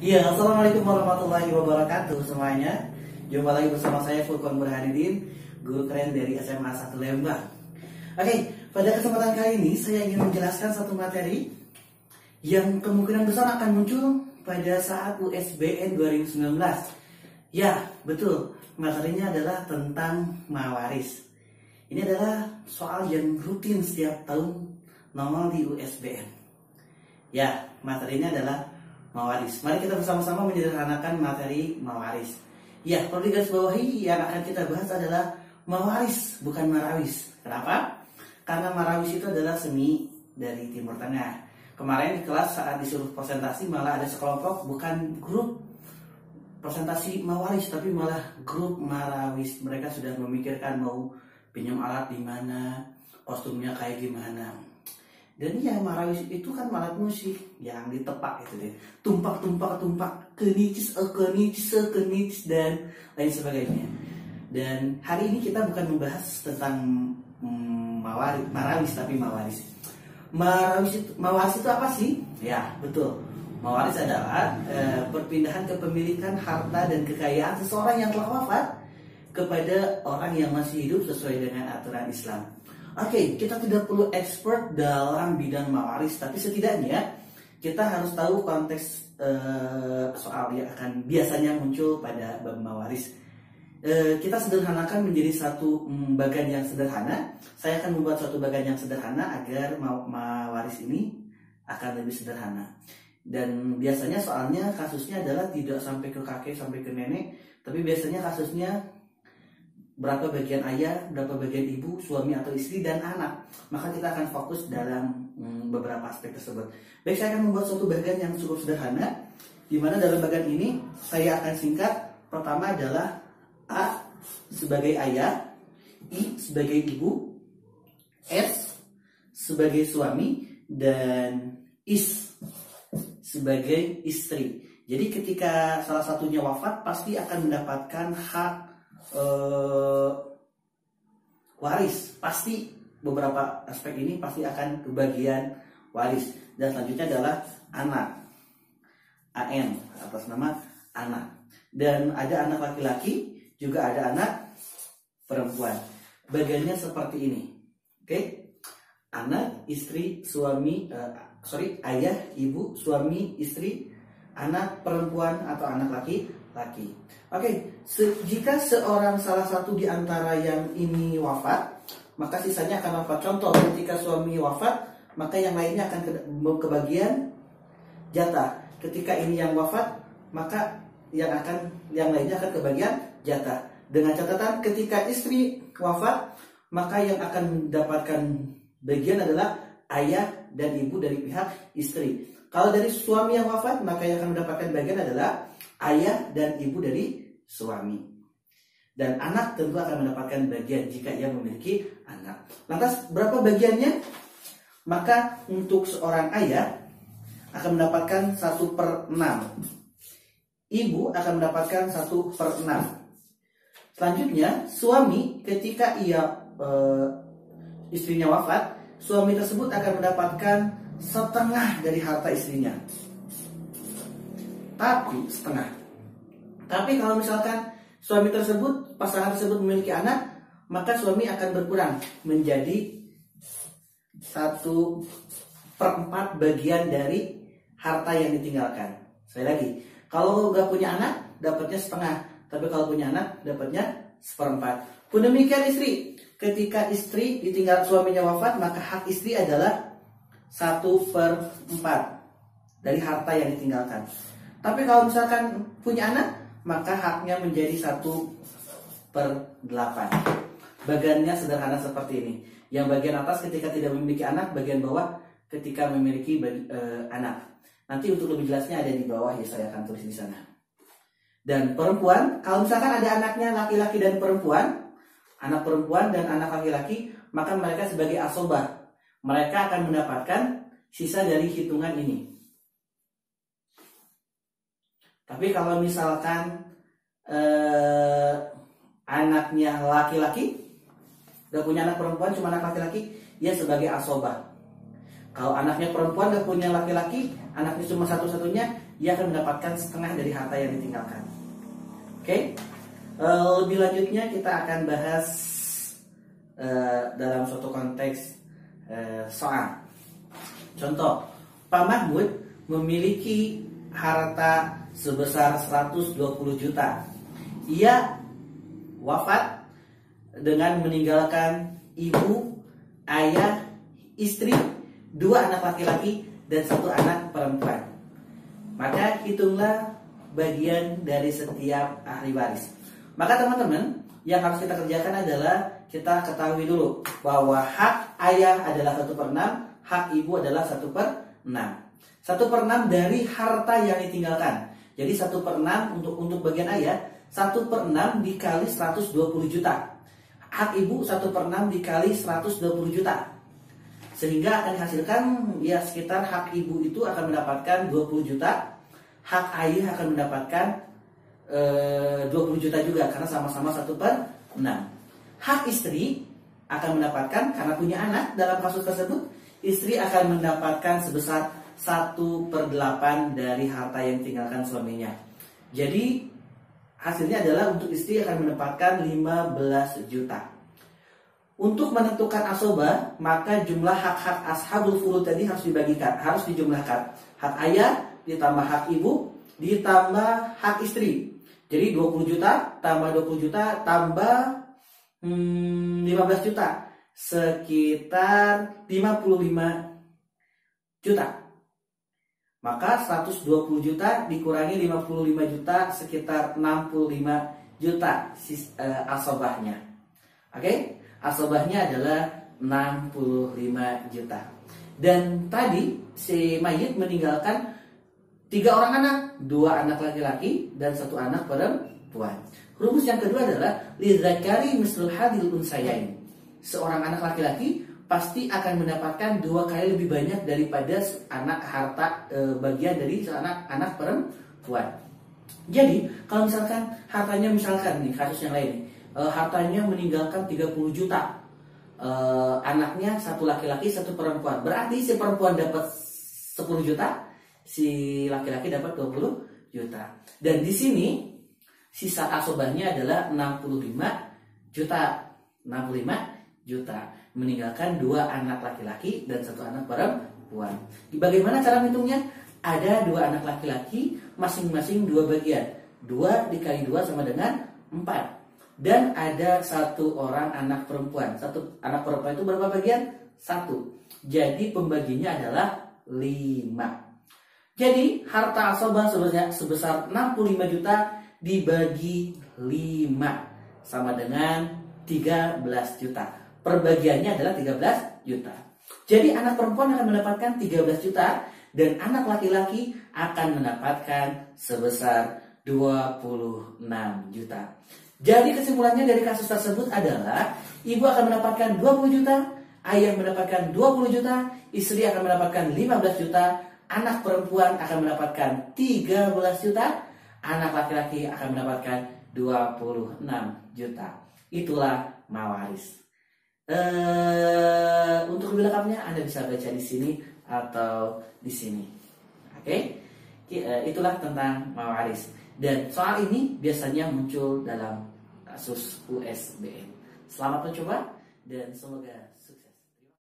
Ya, assalamualaikum warahmatullahi wabarakatuh semuanya. Jumpa lagi bersama saya Furqan Burhanuddin, guru keren dari SMA 1 Lembang. Oke, pada kesempatan kali ini saya ingin menjelaskan satu materi yang kemungkinan besar akan muncul pada saat USBN 2019. Ya, betul, materinya adalah tentang mawaris. Ini adalah soal yang rutin setiap tahun nongol di USBN. Ya, materinya adalah mawaris. Mari kita bersama-sama menyederhanakan materi mawaris. Ya, perlu digarisbawahi yang akan kita bahas adalah mawaris, bukan marawis. Kenapa? Karena marawis itu adalah seni dari Timur Tengah. Kemarin di kelas saat disuruh presentasi malah ada sekelompok bukan grup presentasi mawaris, tapi malah grup marawis. Mereka sudah memikirkan mau pinjam alat di mana, kostumnya kayak gimana. Dan ya, marawis itu kan alat musik yang ditepak gitu deh, tumpak, kenicis, dan lain sebagainya. Dan hari ini kita bukan membahas tentang marawis, tapi mawaris. Mawaris itu apa sih? Ya, betul. Mawaris adalah perpindahan kepemilikan harta dan kekayaan seseorang yang telah wafat kepada orang yang masih hidup sesuai dengan aturan Islam. Oke, kita tidak perlu expert dalam bidang mawaris, tapi setidaknya kita harus tahu konteks soal yang akan biasanya muncul pada bab mawaris. Kita sederhanakan menjadi satu bagan yang sederhana. Saya akan membuat satu bagan yang sederhana agar mawaris ini akan lebih sederhana. Dan biasanya soalnya kasusnya adalah tidak sampai ke kakek, sampai ke nenek, tapi biasanya kasusnya berapa bagian ayah, berapa bagian ibu, suami atau istri, dan anak. Maka kita akan fokus dalam beberapa aspek tersebut. Baik, saya akan membuat suatu bagian yang cukup sederhana, di mana dalam bagian ini saya akan singkat. Pertama adalah A sebagai ayah, I sebagai ibu, S sebagai suami, dan Is sebagai istri. Jadi ketika salah satunya wafat, pasti akan mendapatkan hak waris. Pasti beberapa aspek ini pasti akan kebagian waris. Dan selanjutnya adalah anak, AN atas nama anak. Dan ada anak laki-laki, juga ada anak perempuan. Bagiannya seperti ini. Oke? Anak, istri, suami, ayah, ibu, suami, istri, anak perempuan atau anak laki-laki. Oke, jika seorang salah satu di antara yang ini wafat, maka sisanya akan wafat. Contoh, ketika suami wafat, maka yang lainnya akan kebagian jatah. Ketika ini yang wafat, maka yang lainnya akan kebagian jatah. Dengan catatan, ketika istri wafat, maka yang akan mendapatkan bagian adalah ayah dan ibu dari pihak istri. Kalau dari suami yang wafat, maka yang akan mendapatkan bagian adalah ayah dan ibu dari suami. Dan anak tentu akan mendapatkan bagian jika ia memiliki anak. Lantas berapa bagiannya? Maka untuk seorang ayah akan mendapatkan 1/6. Ibu akan mendapatkan 1/6. Selanjutnya, suami ketika istrinya wafat, suami tersebut akan mendapatkan setengah dari harta istrinya. Tapi kalau misalkan suami tersebut, pasangan tersebut memiliki anak, maka suami akan berkurang menjadi 1/4 bagian dari harta yang ditinggalkan. Sekali lagi, kalau nggak punya anak, dapatnya setengah. Tapi kalau punya anak, dapatnya 1/4. Pun demikian istri. Ketika istri ditinggal suaminya wafat, maka hak istri adalah 1/4 dari harta yang ditinggalkan. Tapi kalau misalkan punya anak, maka haknya menjadi 1/8. Bagiannya sederhana seperti ini. Yang bagian atas ketika tidak memiliki anak, bagian bawah ketika memiliki anak. Nanti untuk lebih jelasnya ada di bawah, ya saya akan tulis di sana. Dan perempuan, kalau misalkan ada anaknya laki-laki dan perempuan, anak perempuan dan anak laki-laki, maka mereka sebagai asobah. Mereka akan mendapatkan sisa dari hitungan ini. Tapi kalau misalkan anaknya laki-laki, gak punya anak perempuan, cuma anak laki-laki, ia sebagai asobah. Kalau anaknya perempuan gak punya laki-laki, anaknya cuma satu-satunya, ia akan mendapatkan setengah dari harta yang ditinggalkan. Oke? Lebih lanjutnya kita akan bahas dalam suatu konteks soal. Contoh, Pak Mahmud memiliki harta sebesar 120 juta. Ia wafat dengan meninggalkan ibu, ayah, istri, 2 anak laki-laki, dan 1 anak perempuan. Maka hitunglah bagian dari setiap ahli waris. Maka teman-teman, yang harus kita kerjakan adalah kita ketahui dulu bahwa hak ayah adalah 1/6, hak ibu adalah 1/6. 1/6 dari harta yang ditinggalkan. Jadi 1/6 untuk bagian ayah, 1/6 dikali 120 juta. Hak ibu 1/6 dikali 120 juta. Sehingga akan dihasilkan ya sekitar hak ibu itu akan mendapatkan 20 juta. Hak ayah akan mendapatkan 20 juta juga karena sama-sama 1/6. Hak istri akan mendapatkan, karena punya anak dalam kasus tersebut, istri akan mendapatkan sebesar 1/8 dari harta yang ditinggalkan suaminya. Jadi hasilnya adalah untuk istri akan mendapatkan 15 juta. Untuk menentukan asobah, maka jumlah hak-hak ashabul furud tadi harus dibagikan, harus dijumlahkan. Hak ayah ditambah hak ibu ditambah hak istri. Jadi 20 juta tambah 20 juta tambah 15 juta, sekitar 55 juta. Maka 120 juta dikurangi 55 juta, sekitar 65 juta asobahnya. Oke? Asobahnya adalah 65 juta. Dan tadi si mayit meninggalkan 3 orang anak, 2 anak laki-laki dan 1 anak perempuan. Rumus yang kedua adalah lidzakari mislul hadil unsayain. Seorang anak laki-laki pasti akan mendapatkan 2 kali lebih banyak daripada anak harta bagian dari anak perempuan. Jadi kalau misalkan hartanya, misalkan nih kasus yang lain, hartanya meninggalkan 30 juta, anaknya 1 laki-laki 1 perempuan, berarti si perempuan dapat 10 juta, si laki-laki dapat 20 juta. Dan di sini sisa asobahnya adalah 65 juta. 65 juta meninggalkan 2 anak laki-laki dan 1 anak perempuan. Bagaimana cara menghitungnya? Ada 2 anak laki-laki, masing-masing 2 bagian. 2 dikali 2 sama dengan 4. Dan ada 1 orang anak perempuan. 1 anak perempuan itu berapa bagian? 1. Jadi pembaginya adalah 5. Jadi harta asobah sebesar 65 juta dibagi 5 sama dengan 13 juta. Perbagiannya adalah 13 juta. Jadi anak perempuan akan mendapatkan 13 juta dan anak laki-laki akan mendapatkan sebesar 26 juta. Jadi kesimpulannya dari kasus tersebut adalah ibu akan mendapatkan 20 juta, ayah mendapatkan 20 juta, istri akan mendapatkan 15 juta, anak perempuan akan mendapatkan 13 juta, anak laki-laki akan mendapatkan 26 juta. Itulah mawaris. Untuk lebih lengkapnya Anda bisa baca di sini atau di sini. Oke? Itulah tentang mawaris. Dan soal ini biasanya muncul dalam kasus USBN. Selamat mencoba dan semoga